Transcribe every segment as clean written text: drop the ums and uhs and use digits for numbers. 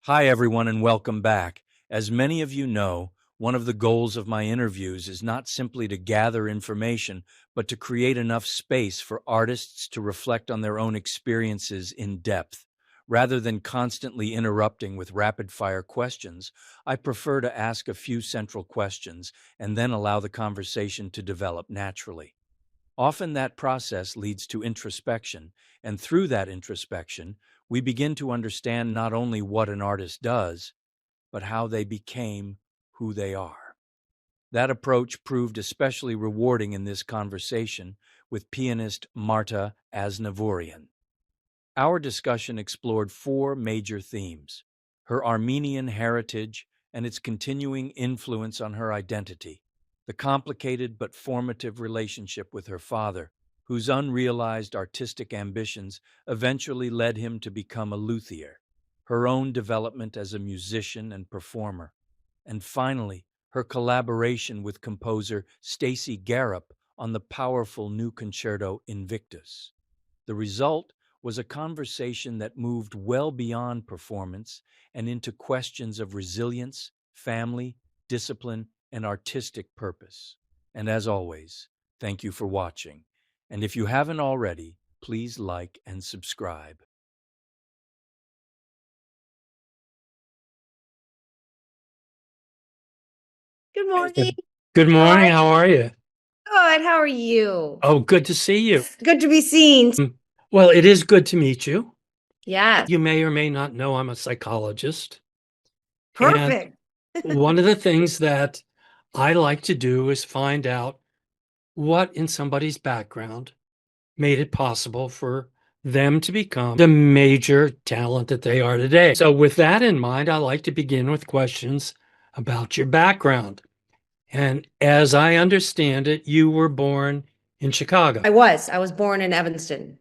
Hi, everyone, and welcome back. As many of you know, one of the goals of my interviews is not simply to gather information, but to create enough space for artists to reflect on their own experiences in depth. Rather than constantly interrupting with rapid-fire questions, I prefer to ask a few central questions and then allow the conversation to develop naturally. Often that process leads to introspection, and through that introspection, we begin to understand not only what an artist does, but how they became who they are. That approach proved especially rewarding in this conversation with pianist Marta Aznavoorian. Our discussion explored four major themes: her Armenian heritage and its continuing influence on her identity, the complicated but formative relationship with her father, whose unrealized artistic ambitions eventually led him to become a luthier, her own development as a musician and performer, and finally, her collaboration with composer Stacy Garrop on the powerful new concerto Invictus. The result was a conversation that moved well beyond performance and into questions of resilience, family, discipline, and artistic purpose. And as always, thank you for watching. And if you haven't already, please like and subscribe. Good morning. Good morning. Hi. How are you? Good. How are you? Oh, good to see you. Good to be seen. Well, it is good to meet you. Yes. You may or may not know I'm a psychologist. And Perfect. one of the things that I like to do is find out what in somebody's background made it possible for them to become the major talent that they are today. So with that in mind, I like to begin with questions about your background. And as I understand it, you were born in Chicago. I was born in Evanston.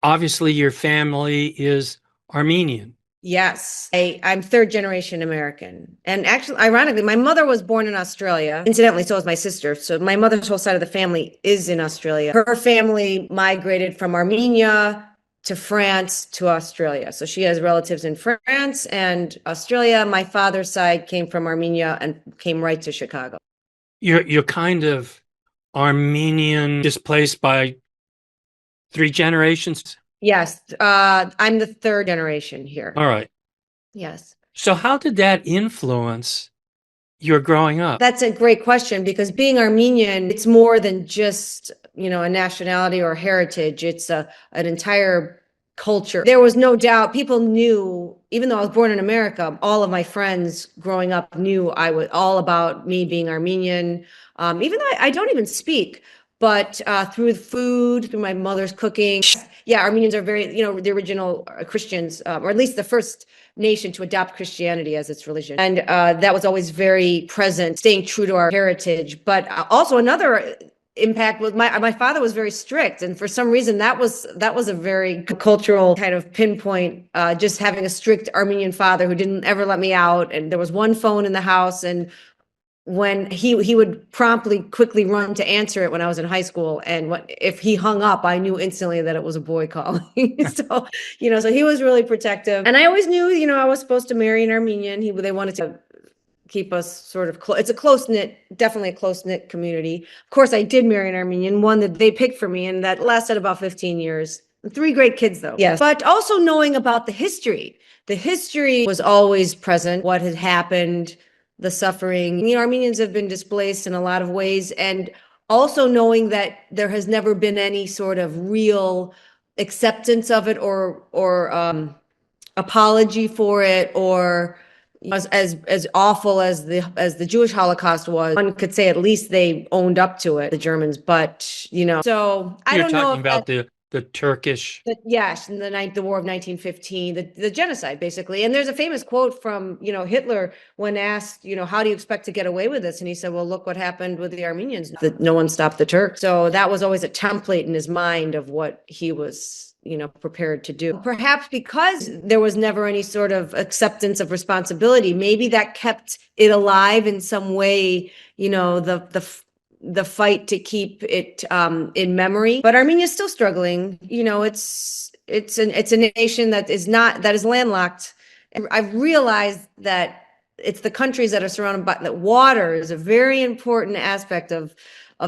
Obviously, your family is Armenian. Yes. I'm third generation American. And actually, ironically, my mother was born in Australia. Incidentally, so was my sister. So my mother's whole side of the family is in Australia. Her family migrated from Armenia to France to Australia. So she has relatives in France and Australia. My father's side came from Armenia and came right to Chicago. You're kind of Armenian displaced by three generations. Yes, I'm the third generation here. All right. Yes. So how did that influence your growing up? That's a great question because being Armenian, it's more than just, a nationality or heritage. It's an entire culture. There was no doubt people knew, even though I was born in America, all of my friends growing up knew I was all about me being Armenian. Even though I don't even speak, but through food, through my mother's cooking. Yeah, Armenians are very, the original Christians, or at least the first nation to adopt Christianity as its religion. And that was always very present, staying true to our heritage. But also another impact was my father was very strict, and for some reason that was a very cultural kind of pinpoint. Just having a strict Armenian father who didn't ever let me out, and there was one phone in the house, and when he would quickly run to answer it when I was in high school, and if he hung up, I knew instantly that it was a boy calling. So so he was really protective, and I always knew I was supposed to marry an Armenian. They wanted to keep us sort of close. It's a definitely a close-knit community. Of course, I did marry an Armenian, one that they picked for me, and that lasted about 15 years. 3 great kids, though. Yes. But also knowing about the history. The history was always present, what had happened, the suffering. Armenians have been displaced in a lot of ways, and also knowing that there has never been any sort of real acceptance of it or apology for it, or as awful as the Jewish Holocaust was. One could say at least they owned up to it, the Germans. But so I You're don't know talking if about the Turkish. yes, in the war of 1915, the genocide, basically. And there's a famous quote from Hitler when asked, how do you expect to get away with this? And he said, well, look what happened with the Armenians, that no one stopped the Turks. So that was always a template in his mind of what he was prepared to do. Perhaps because there was never any sort of acceptance of responsibility, maybe that kept it alive in some way, the fight to keep it in memory. But Armenia is still struggling. It's a nation that is landlocked, And I've realized that it's the countries that are surrounded by that water is a very important aspect of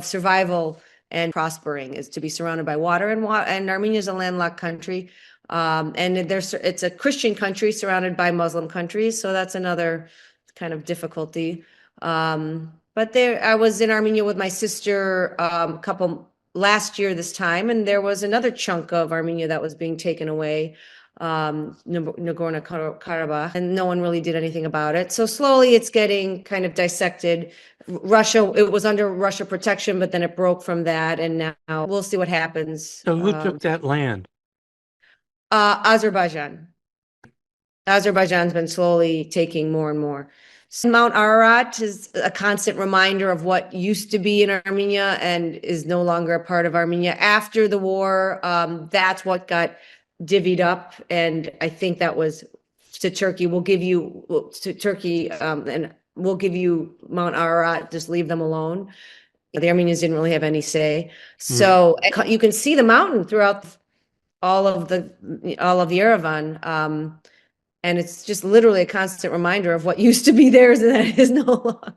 survival and prospering, is to be surrounded by water, and Armenia is a landlocked country. And it's a Christian country surrounded by Muslim countries, so that's another kind of difficulty. But I was in Armenia with my sister last year this time, and there was another chunk of Armenia that was being taken away, Nagorno-Karabakh, and no one really did anything about it. So slowly it's getting kind of dissected. Russia, it was under Russia protection, but then it broke from that, and now we'll see what happens. So who took that land? Azerbaijan. Azerbaijan's been slowly taking more and more. So Mount Ararat is a constant reminder of what used to be in Armenia and is no longer a part of Armenia. After the war, that's what got divvied up, and I think that was to Turkey. We'll give you and we'll give you Mount Ararat. Just leave them alone. The Armenians didn't really have any say. So you can see the mountain throughout all of Yerevan. And it's just literally a constant reminder of what used to be theirs and that is no longer.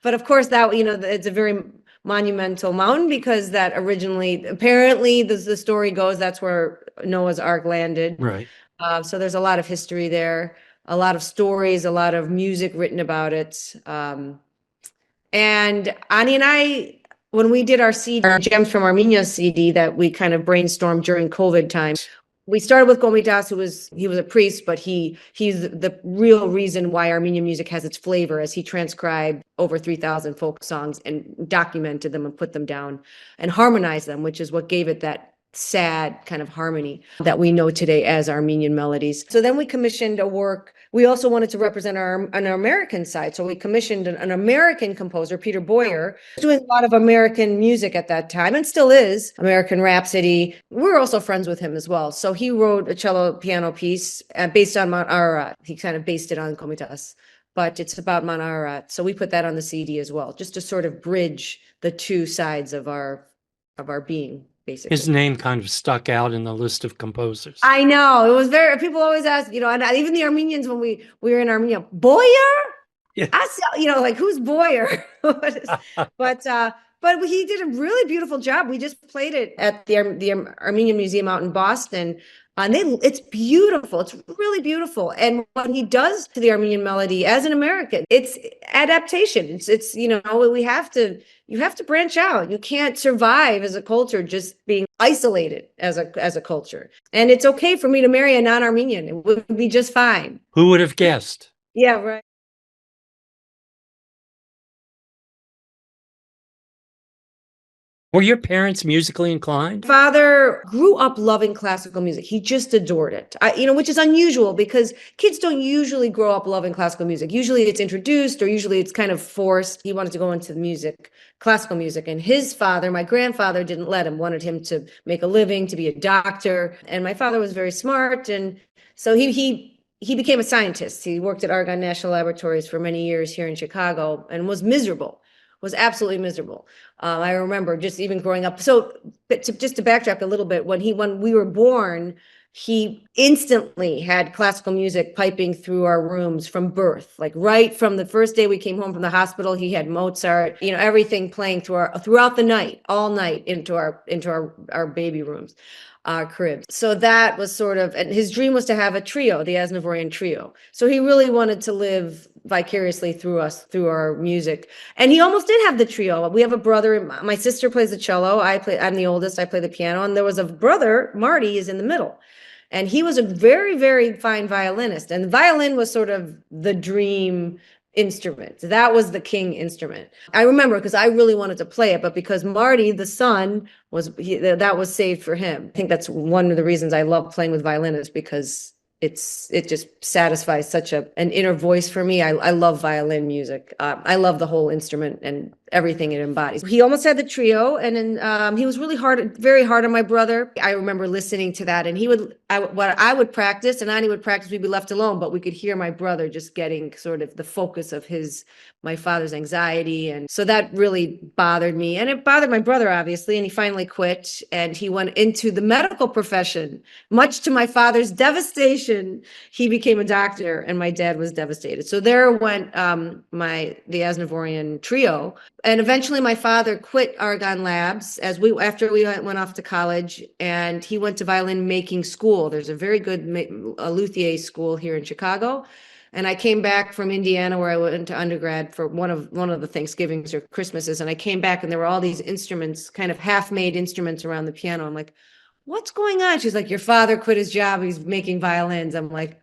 But of course, that, it's a very monumental mountain because that originally, apparently, the story goes, that's where Noah's Ark landed. Right. So there's a lot of history there, a lot of stories, a lot of music written about it. And Ani and I, when we did our CD, our Gems from Armenia CD that we kind of brainstormed during COVID time, we started with Komitas, he was a priest, but he's the real reason why Armenian music has its flavor, as he transcribed over 3,000 folk songs and documented them and put them down and harmonized them, which is what gave it that sad kind of harmony that we know today as Armenian melodies. So then we commissioned a work. We also wanted to represent our American side. So we commissioned an American composer, Peter Boyer, doing a lot of American music at that time and still is, American Rhapsody. We're also friends with him as well. So he wrote a cello piano piece based on Mount Ararat. He kind of based it on Komitas, but it's about Mount Ararat. So we put that on the CD as well, just to sort of bridge the two sides of our being. Basically. His name kind of stuck out in the list of composers. I know. It was people always ask, and even the Armenians when we were in Armenia, Boyer? Yeah. Like, who's Boyer? But he did a really beautiful job. We just played it at the Armenian Museum out in Boston. And it's beautiful. It's really beautiful. And what he does to the Armenian melody as an American, it's adaptation. It's you have to branch out. You can't survive as a culture just being isolated as a culture. And it's okay for me to marry a non-Armenian. It would be just fine. Who would have guessed? Yeah, right. Were your parents musically inclined? Father grew up loving classical music. He just adored it, which is unusual because kids don't usually grow up loving classical music. Usually it's introduced or usually it's kind of forced. He wanted to go into classical music. And his father, my grandfather, didn't let him, wanted him to make a living, to be a doctor. And my father was very smart. And so he became a scientist. He worked at Argonne National Laboratories for many years here in Chicago and was absolutely miserable. I remember just even growing up. So just to backtrack a little bit, when we were born, he instantly had classical music piping through our rooms from birth. Like right from the first day we came home from the hospital, he had Mozart, everything playing throughout the night, all night into our baby rooms, our cribs. So that was and his dream was to have a trio, the Aznavoorian trio. So he really wanted to live vicariously through us, through our music. And he almost did have the trio. We have a brother, my sister plays the cello, I'm the oldest, I play the piano, and there was a brother, Marty, is in the middle. And he was a very, very fine violinist. And the violin was sort of the dream instrument. That was the king instrument. I remember because I really wanted to play it, but because Marty, the son, that was saved for him. I think that's one of the reasons I love playing with violinists, because it just satisfies such an inner voice for me. I love violin music. I love the whole instrument and everything it embodies. He almost had the trio, and then he was very hard on my brother. I remember listening to that, and I would practice, and Ani would practice. We'd be left alone, but we could hear my brother just getting sort of the focus of my father's anxiety, and so that really bothered me, and it bothered my brother obviously. And he finally quit, and he went into the medical profession, much to my father's devastation. education, he became a doctor, and my dad was devastated. So there went the Aznavoorian trio. And eventually my father quit Argonne Labs after we went off to college, and he went to violin making school. There's a very good luthier school here in Chicago. And I came back from Indiana, where I went to undergrad for one of the Thanksgivings or Christmases. And I came back, and there were all these instruments, kind of half-made instruments around the piano. I'm like, what's going on? She's like, your father quit his job. He's making violins. I'm like,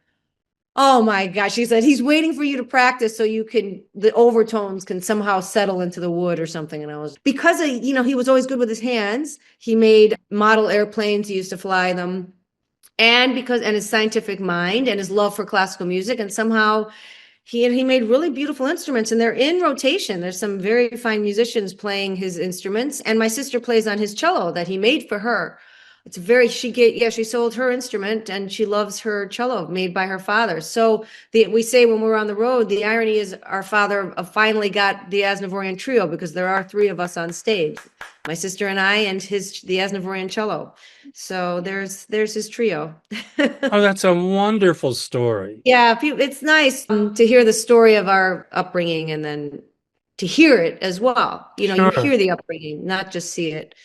oh my gosh. She said, he's waiting for you to practice so the overtones can somehow settle into the wood or something. And I was, because he was always good with his hands. He made model airplanes. He used to fly them. And his scientific mind and his love for classical music, and somehow he made really beautiful instruments, and they're in rotation. There's some very fine musicians playing his instruments, and my sister plays on his cello that he made for her. She sold her instrument, and she loves her cello made by her father. So we say when we're on the road, the irony is our father finally got the Aznavoorian trio, because there are three of us on stage, my sister and I, and the Aznavoorian cello. So there's his trio. Oh, that's a wonderful story. Yeah, it's nice to hear the story of our upbringing, and then to hear it as well. You Sure. hear the upbringing, not just see it.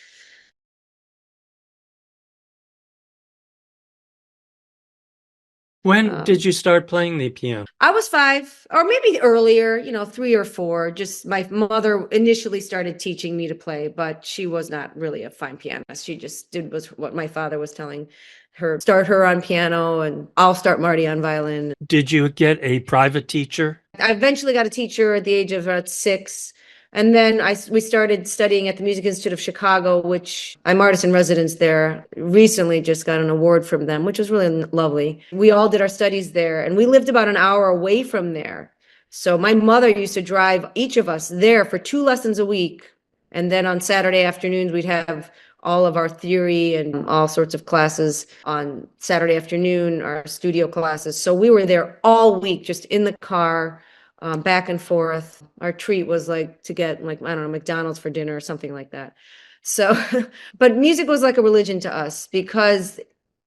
When did you start playing the piano? I was 5, or maybe earlier, 3 or 4. Just my mother initially started teaching me to play, but she was not really a fine pianist. She just did what my father was telling her. Start her on piano, and I'll start Marty on violin. Did you get a private teacher? I eventually got a teacher at the age of about 6. And then we started studying at the Music Institute of Chicago, which I'm artist in residence there. Recently just got an award from them, which was really lovely. We all did our studies there, and we lived about an hour away from there. So my mother used to drive each of us there for 2 lessons a week. And then on Saturday afternoons, we'd have all of our theory and all sorts of classes on Saturday afternoon, our studio classes. So we were there all week, just in the car, back and forth. Our treat was to get I don't know, McDonald's for dinner or something like that. So, but music was like a religion to us, because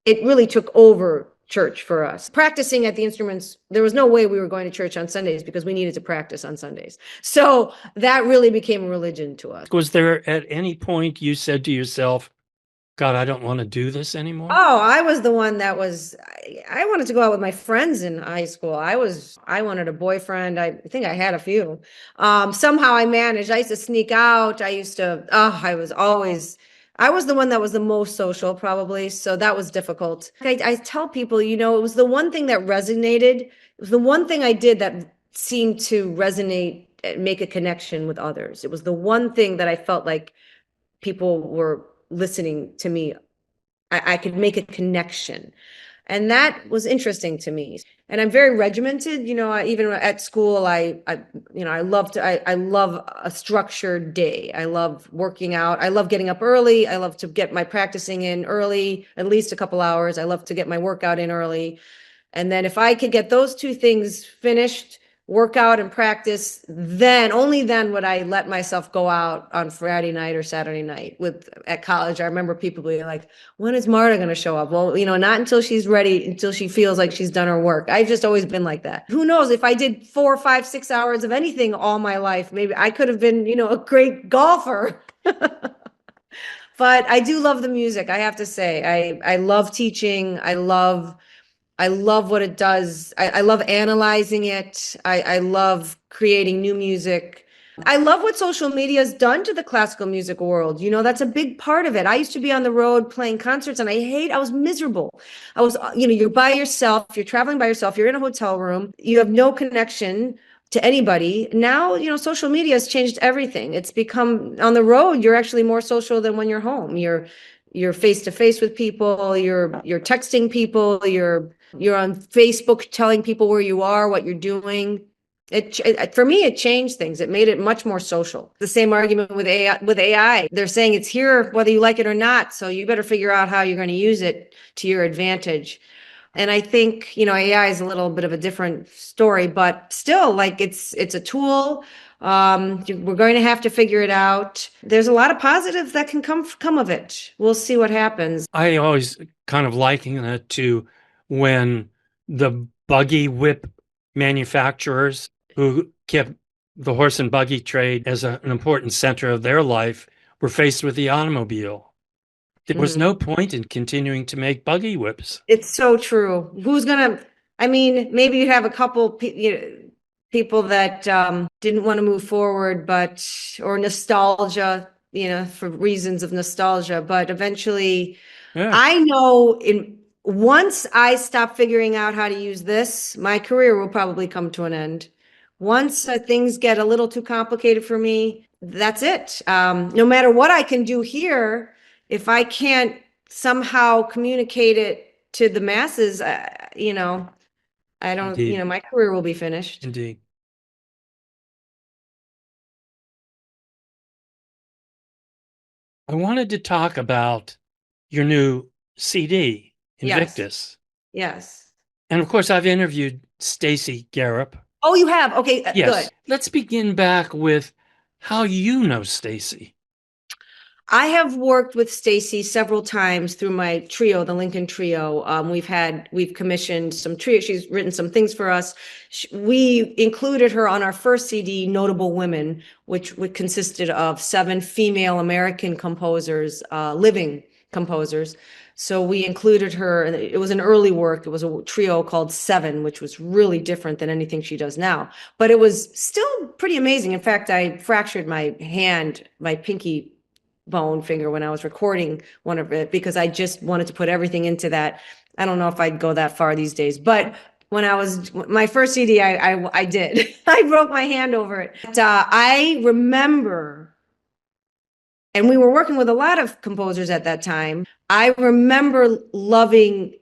it really took over church for us. Practicing at the instruments, there was no way we were going to church on Sundays, because we needed to practice on Sundays. So that really became a religion to us. Was there at any point you said to yourself, God, I don't want to do this anymore? Oh, I was the one that I wanted to go out with my friends in high school. I wanted a boyfriend. I think I had a few. Somehow I managed. I used to sneak out. I was the one that was the most social, probably. So that was difficult. I tell people, it was the one thing that resonated. It was the one thing I did that seemed to resonate, make a connection with others. It was the one thing that I felt like people were listening to me. I could make a connection. And that was interesting to me. And I'm very regimented, even at school, I love a structured day. I love working out. I love getting up early. I love to get my practicing in early, at least a couple hours. I love to get my workout in early. And then if I could get those 2 things finished, workout and practice, only then would I let myself go out on Friday night or Saturday night. At college, I remember people being like, when is Marta going to show up? Well, not until she's ready, until she feels like she's done her work. I've just always been like that. Who knows, if I did 4, 5, 6 hours of anything all my life, maybe I could have been, a great golfer. But I do love the music, I have to say. I love teaching. I love what it does. I love analyzing it. I love creating new music. I love what social media has done to the classical music world. That's a big part of it. I used to be on the road playing concerts, and I was miserable. I was, you're by yourself, you're traveling by yourself, you're in a hotel room, you have no connection to anybody. Now, social media has changed everything. It's become, on the road, you're actually more social than when you're home. You're face to face with people, you're texting people, you're on Facebook telling people where you are, what you're doing. For me, it changed things. It made it much more social. The same argument with AI. They're saying it's here whether you like it or not. So you better figure out how you're going to use it to your advantage. And I think, AI is a little bit of a different story, but still, it's a tool. We're going to have to figure it out. There's a lot of positives that can come of it. We'll see what happens. I always kind of liken it to when the buggy whip manufacturers who kept the horse and buggy trade as an important center of their life were faced with the automobile. There was no point in continuing to make buggy whips. It's so true. I mean, maybe you have a couple people that didn't want to move forward, or nostalgia, for reasons of nostalgia, but eventually Yeah. I know once I stop figuring out how to use this, my career will probably come to an end. Once things get a little too complicated for me, that's it. No matter what I can do here, if I can't somehow communicate it to the masses, I don't, Indeed. my career will be finished. Indeed. I wanted to talk about your new CD, Invictus. Yes. And of course, I've interviewed Stacy Garrop. Oh, you have? Okay, Yes. good. Let's begin back with how you know Stacy. I have worked with Stacy several times through my trio, the Lincoln Trio. We've commissioned some trio. She's written some things for us. We included her on our first CD, Notable Women, which consisted of 7 female American composers, living composers. So we included her, and it was an early work. It was a trio called 7, which was really different than anything she does now. But it was still pretty amazing. In fact, I fractured my hand, my pinky bone finger, when I was recording one of it, because I just wanted to put everything into that. I don't know if I'd go that far these days, but when I was my first CD, I did. I broke my hand over it. But, I remember, and we were working with a lot of composers at that time. I remember loving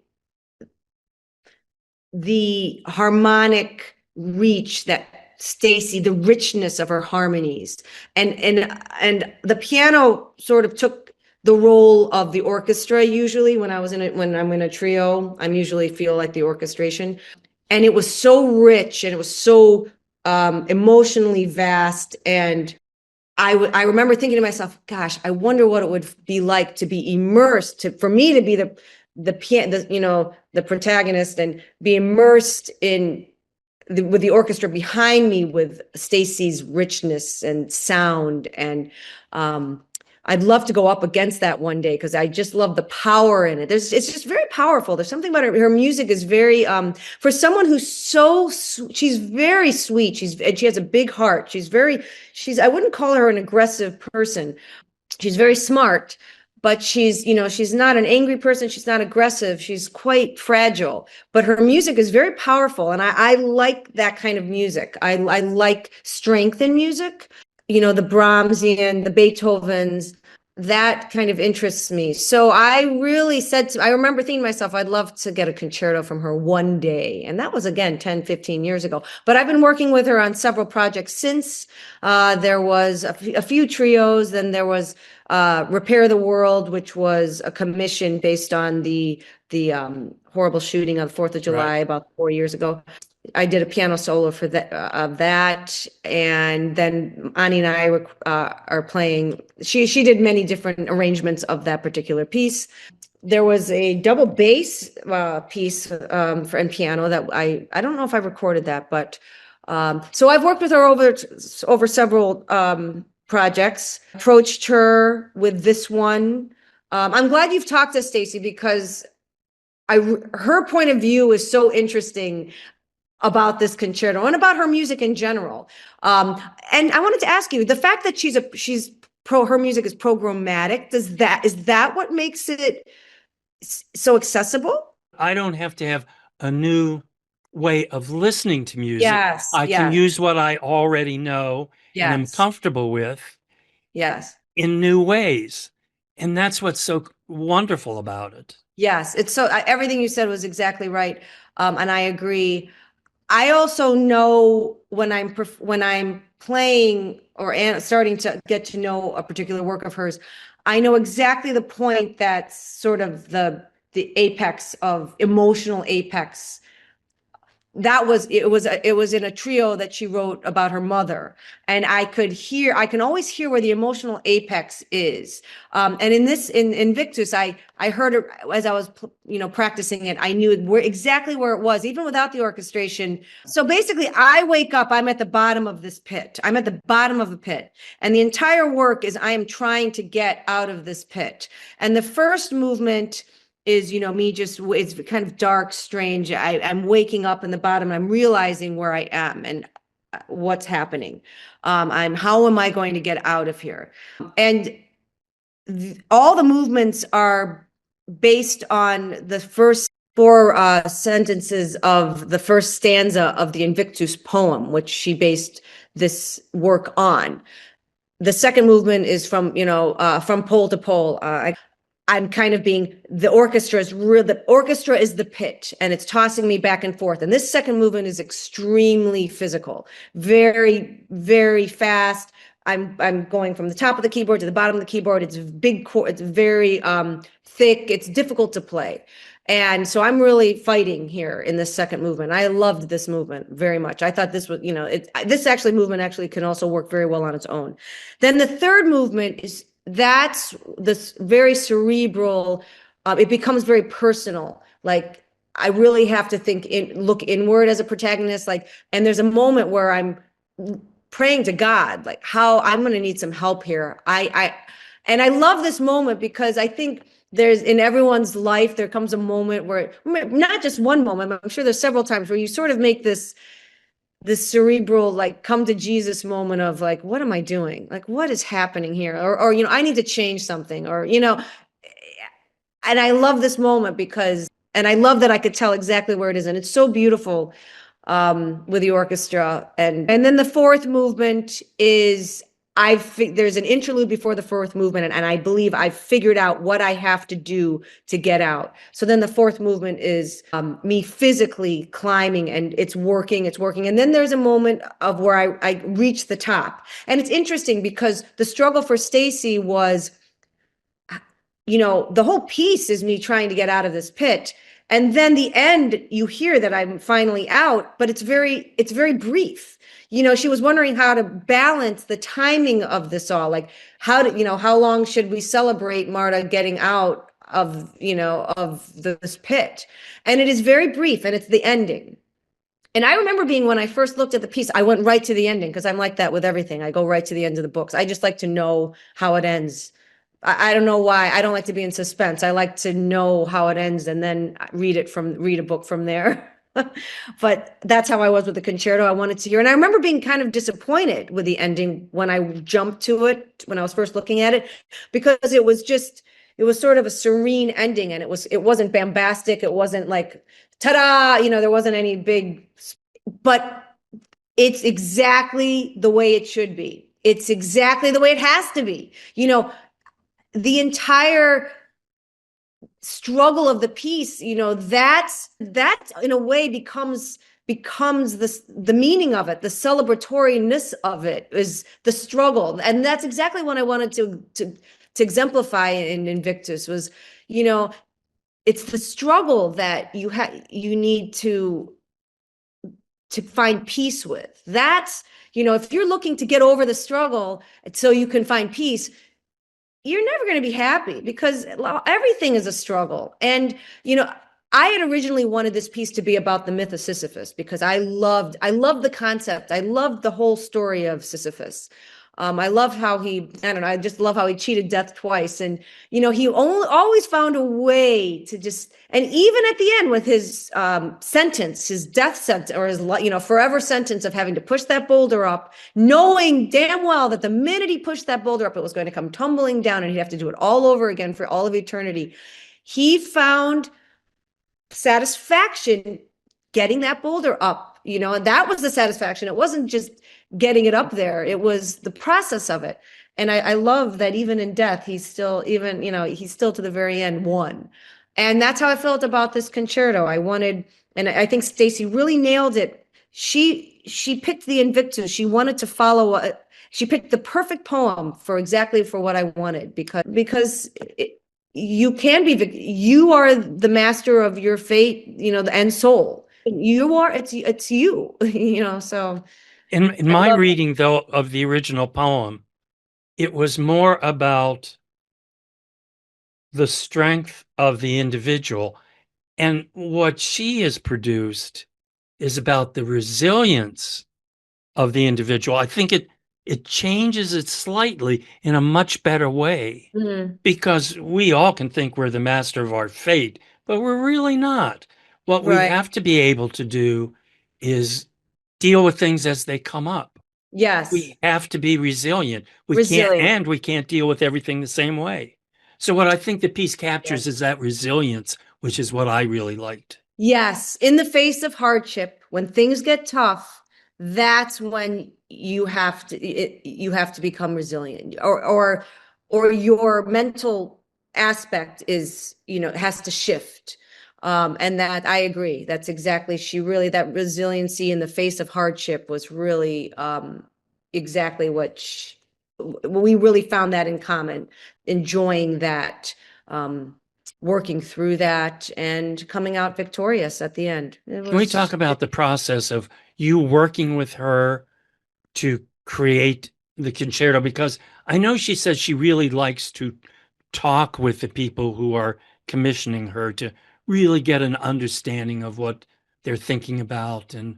the harmonic reach that Stacy, the richness of her harmonies, and the piano sort of took the role of the orchestra. Usually when I'm in a trio, I'm usually feel like the orchestration, and it was so rich and it was so emotionally vast. And I remember thinking to myself, gosh, I wonder what it would be like to be immersed, for me to be the protagonist and be immersed with the orchestra behind me, with Stacy's richness and sound. And I'd love to go up against that one day, because I just love the power in it. It's just very powerful. There's something about her music is very, for someone who's she's very sweet. And she has a big heart. I wouldn't call her an aggressive person. She's very smart, but she's not an angry person. She's not aggressive. She's quite fragile, but her music is very powerful. And I like that kind of music. I like strength in music, the Brahmsian, the Beethovens, that kind of interests me. So I remember thinking to myself, I'd love to get a concerto from her one day. And that was, again, 10, 15 years ago. But I've been working with her on several projects since. There was a few trios. Then there was Repair the World, which was a commission based on the horrible shooting of the 4th of July about 4 years ago. I did a piano solo for that, and then Ani and I are playing. She did many different arrangements of that particular piece. There was a double bass piece for piano that I don't know if I recorded that, but so I've worked with her over several projects. Approached her with this one. I'm glad you've talked to Stacy, because her point of view is so interesting about this concerto and about her music in general. And I wanted to ask you, the fact that her music is programmatic, is that what makes it so accessible? I don't have to have a new way of listening to music. Yes. I can use what I already know and am comfortable with. Yes. In new ways. And that's what's so wonderful about it. Yes. It's everything you said was exactly right. And I agree. I also know when I'm playing or starting to get to know a particular work of hers, I know exactly the point that's sort of the apex of emotional apex it was in a trio that she wrote about her mother, and I can always hear where the emotional apex is. And in Invictus, I heard it as I was practicing it. I knew exactly where it was, even without the orchestration. So basically, I wake up, I'm at the bottom of this pit. I'm at the bottom of the pit, and the entire work is I am trying to get out of this pit. And the first movement is, it's kind of dark, strange. I'm waking up in the bottom. I'm realizing where I am and what's happening. How am I going to get out of here? And all the movements are based on the first four sentences of the first stanza of the Invictus poem, which she based this work on. The second movement is from pole to pole. I'm kind of the orchestra is the pit, and it's tossing me back and forth. And this second movement is extremely physical, very, very fast. I'm going from the top of the keyboard to the bottom of the keyboard. It's big chord. It's very thick. It's difficult to play. And so I'm really fighting here in this second movement. I loved this movement very much. I thought this was, this movement actually can also work very well on its own. Then the third movement that's this very cerebral, it becomes very personal. Like I really have to look inward as a protagonist. And there's a moment where I'm praying to God, like how I'm going to need some help here. And I love this moment because I think in everyone's life, there comes a moment where, not just one moment, but I'm sure there's several times where you sort of make this cerebral, come to Jesus moment of what am I doing? What is happening here? Or I need to change something, and I love this moment and I love that I could tell exactly where it is. And it's so beautiful with the orchestra. And then the fourth movement is, there's an interlude before the fourth movement, and I believe I've figured out what I have to do to get out. So then the fourth movement is me physically climbing, and it's working. And then there's a moment of where I reach the top. And it's interesting because the struggle for Stacy was, the whole piece is me trying to get out of this pit. And then the end, you hear that I'm finally out, but it's very brief. She was wondering how to balance the timing of this all. How long should we celebrate Marta getting out of this pit? And it is very brief, and it's the ending. And I remember when I first looked at the piece, I went right to the ending because I'm like that with everything. I go right to the end of the books. I just like to know how it ends. I don't know why. I don't like to be in suspense. I like to know how it ends and then read a book from there. But that's how I was with the concerto. I wanted to hear. And I remember being kind of disappointed with the ending when I jumped to it, when I was first looking at it, because it was sort of a serene ending, and it wasn't bombastic. It wasn't like, ta-da, there wasn't any big, but it's exactly the way it should be. It's exactly the way it has to be. The entire struggle of the piece, that's in a way becomes the meaning of it. The celebratoriness of it is the struggle. And that's exactly what I wanted to exemplify in Invictus was, it's the struggle that you need to find peace with. That's, if you're looking to get over the struggle so you can find peace, you're never going to be happy because everything is a struggle. And, I had originally wanted this piece to be about the myth of Sisyphus because I loved the concept. I loved the whole story of Sisyphus. I love how I just love how he cheated death twice. And, he always found a way to and even at the end with his sentence, his death sentence, or his, forever sentence of having to push that boulder up, knowing damn well that the minute he pushed that boulder up, it was going to come tumbling down and he'd have to do it all over again for all of eternity. He found satisfaction getting that boulder up, and that was the satisfaction. It wasn't just getting it up there. It was the process of it. And I love that even in death, he's still to the very end won. And that's how I felt about this concerto. And I think Stacy really nailed it. She picked the Invictus. She wanted to follow, she picked the perfect poem for what I wanted because you are the master of your fate, and soul. You are, it's you, so In I my love it. reading, though, of the original poem, it was more about the strength of the individual. And what she has produced is about the resilience of the individual. I think it changes it slightly in a much better way, Mhm. because we all can think we're the master of our fate, but we're really not. What we Right. have to be able to do is deal with things as they come up. Yes. We have to be resilient. Resilient. We can't deal with everything the same way. So what I think the piece captures Yes. is that resilience, which is what I really liked. Yes, in the face of hardship, when things get tough, that's when you have to become resilient, or your mental aspect is, has to shift. And that I agree. That's exactly, that resiliency in the face of hardship was really exactly we really found that in common, enjoying that. Working through that and coming out victorious at the end. It Can we talk was, about the process of you working with her to create the concerto? Because I know she says she really likes to talk with the people who are commissioning her to really get an understanding of what they're thinking about and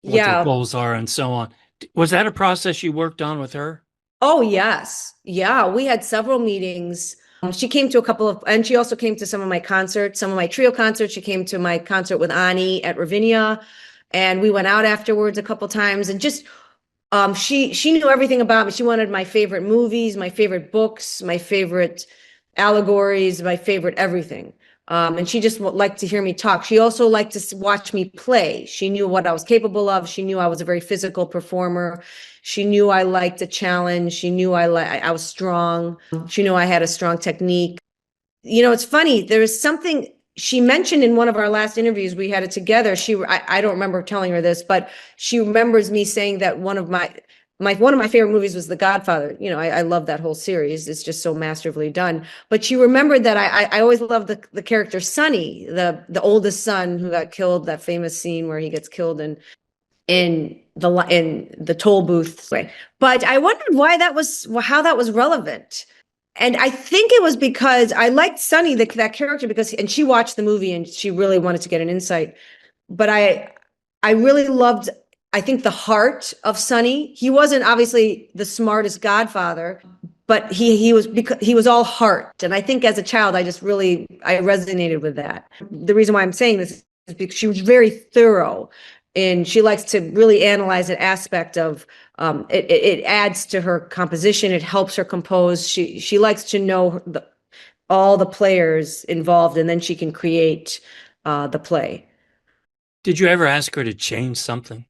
what their yeah. goals are and so on. Was that a process you worked on with her? Oh, yes. Yeah, we had several meetings. She came to a couple of, and she also came to some of my concerts, some of my trio concerts. She came to my concert with Ani at Ravinia, and we went out afterwards a couple times, and just she knew everything about me. She wanted my favorite movies, my favorite books, my favorite allegories, my favorite everything. And she just liked to hear me talk. She also liked to watch me play. She knew what I was capable of. She knew I was a very physical performer. She knew I liked a challenge. She knew I was strong. She knew I had a strong technique. It's funny. There is something she mentioned in one of our last interviews. We had it together. I don't remember telling her this, but she remembers me saying that one of my favorite movies was The Godfather. I love that whole series. It's just so masterfully done. But she remembered that I always loved the character Sonny, the oldest son who got killed. That famous scene where he gets killed in the toll booth. But I wondered how that was relevant. And I think it was because I liked Sunny, that character, and she watched the movie and she really wanted to get an insight. But I really loved, I think, the heart of Sunny. He wasn't obviously the smartest godfather, but he was all heart. And I think as a child, I resonated with that. The reason why I'm saying this is because she was very thorough, and she likes to really analyze an aspect of it adds to her composition. It helps her compose. She likes to know all the players involved, and then she can create the play. Did you ever ask her to change something?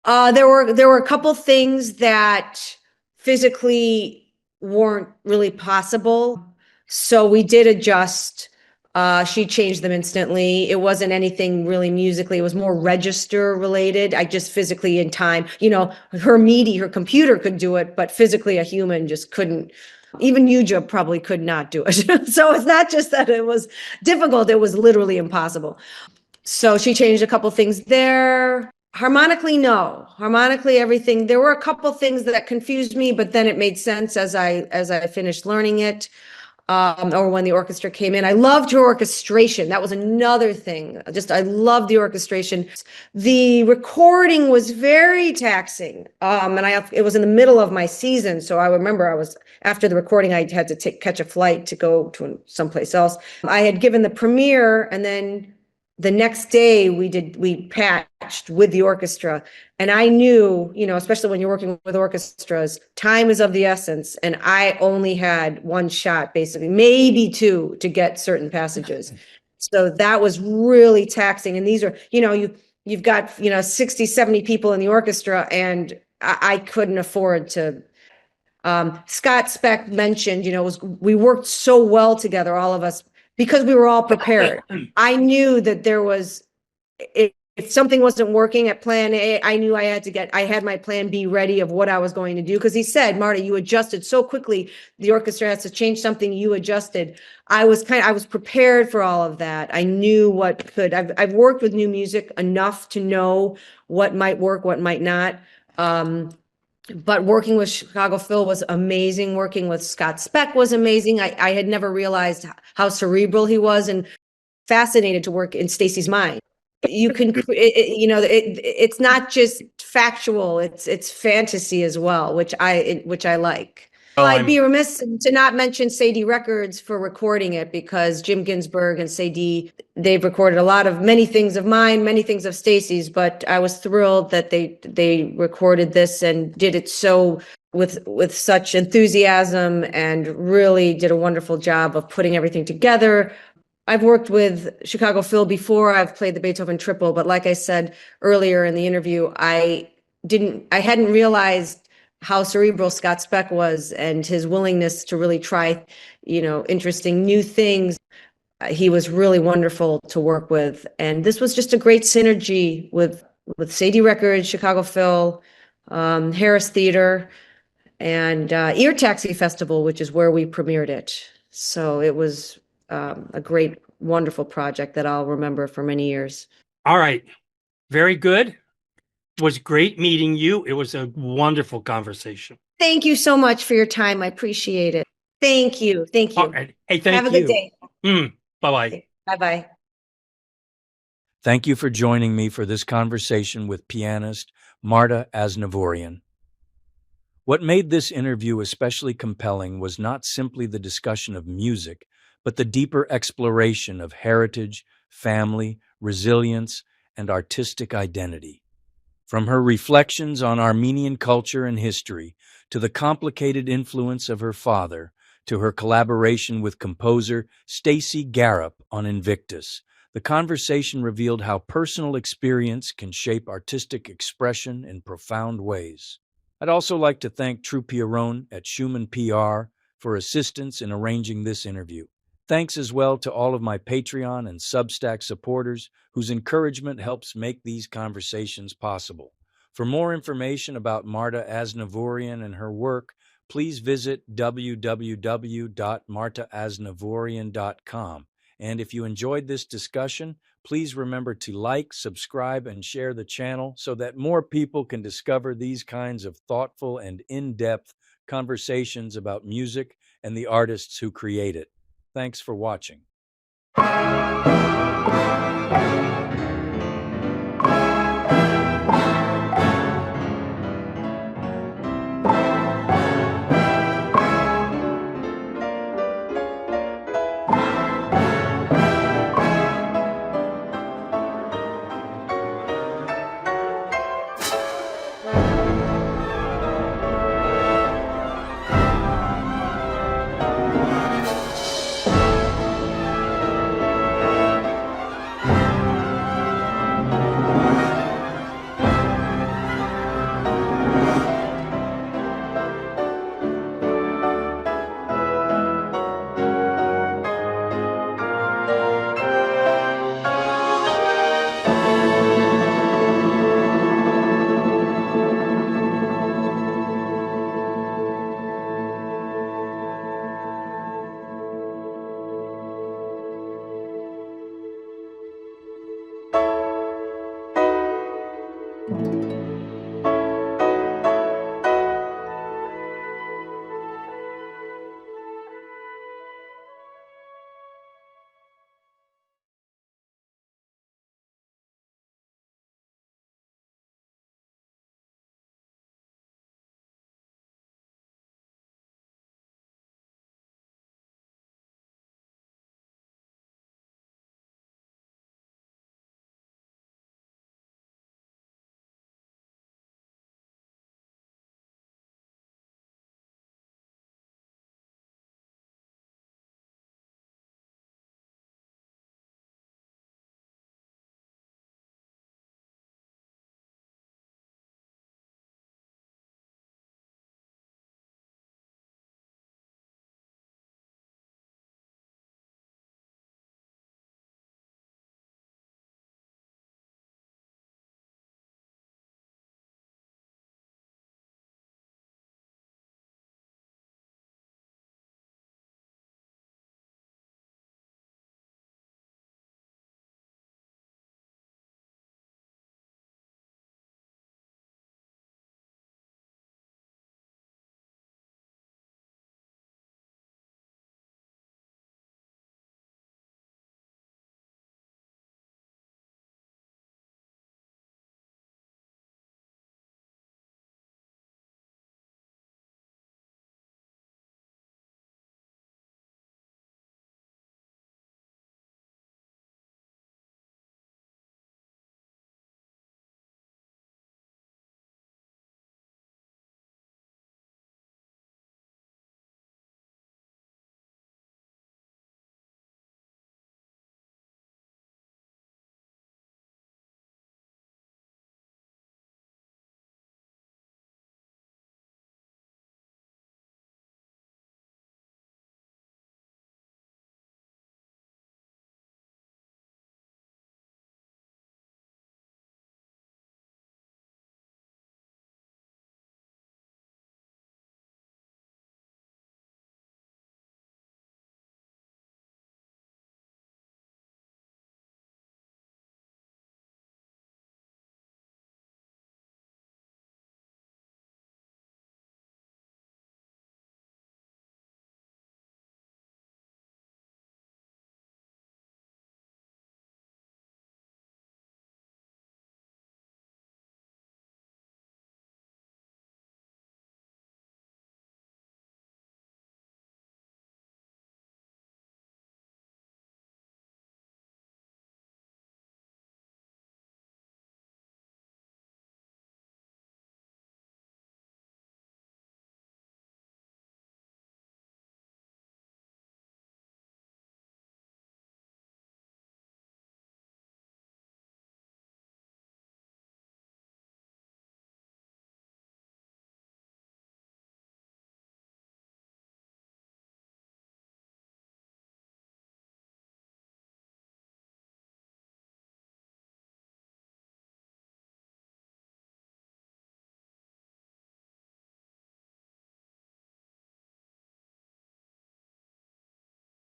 There were a couple things that physically weren't really possible, so we did adjust. She changed them instantly. It wasn't anything really musically. It was more register related. I just physically in time, her computer could do it, but physically a human just couldn't. Even Yuja probably could not do it. So it's not just that it was difficult, it was literally impossible. So she changed a couple things there. Harmonically, no. Harmonically, everything. There were a couple things that confused me, but then it made sense as I finished learning it. Or when the orchestra came in. I loved her orchestration. That was another thing. I loved the orchestration. The recording was very taxing. And it was in the middle of my season. So I remember after the recording, I had to catch a flight to go to someplace else. I had given the premiere, and then the next day we patched with the orchestra. And I knew, especially when you're working with orchestras, time is of the essence. And I only had one shot, basically, maybe two, to get certain passages. So that was really taxing. And these are, you've got, 60, 70 people in the orchestra, and I couldn't afford to. Scott Speck mentioned, we worked so well together, all of us, because we were all prepared. I knew that there was, If something wasn't working at plan A, I knew I had my plan B ready of what I was going to do. Because he said, Marta, you adjusted so quickly. The orchestra has to change something. You adjusted. I was prepared for all of that. I knew what could. I've worked with new music enough to know what might work, what might not. But working with Chicago Phil was amazing. Working with Scott Speck was amazing. I had never realized how cerebral he was, and fascinated to work in Stacy's mind. You can, it's not just factual, it's fantasy as well, which I like. Well, I'd be remiss to not mention Sadie Records for recording it, because Jim Ginsberg and Sadie, they've recorded many things of mine, many things of Stacy's, but I was thrilled that they recorded this and did it so with such enthusiasm, and really did a wonderful job of putting everything together. I've worked with Chicago Phil before. I've played the Beethoven Triple, but like I said earlier in the interview, I hadn't realized how cerebral Scott Speck was, and his willingness to really try, interesting new things. He was really wonderful to work with, and this was just a great synergy with Sadie Records, Chicago Phil, Harris Theater, and Ear Taxi Festival, which is where we premiered it. So it was a great, wonderful project that I'll remember for many years. all right. Very good. It was great meeting you. It was a wonderful conversation. Thank you so much for your time. I appreciate it. Thank you. Thank you. All right. Hey, thank Have a you. good day. Bye-bye. Bye-bye. Thank you for joining me for this conversation with pianist Marta Aznavoorian. What made this interview especially compelling was not simply the discussion of music, but the deeper exploration of heritage, family, resilience, and artistic identity. From her reflections on Armenian culture and history, to the complicated influence of her father, to her collaboration with composer Stacy Garrop on Invictus, the conversation revealed how personal experience can shape artistic expression in profound ways. I'd also like to thank True Pierron at Schumann PR for assistance in arranging this interview. Thanks as well to all of my Patreon and Substack supporters whose encouragement helps make these conversations possible. For more information about Marta Aznavoorian and her work, please visit www.martaaznavoorian.com. And if you enjoyed this discussion, please remember to like, subscribe, and share the channel so that more people can discover these kinds of thoughtful and in-depth conversations about music and the artists who create it. Thanks for watching.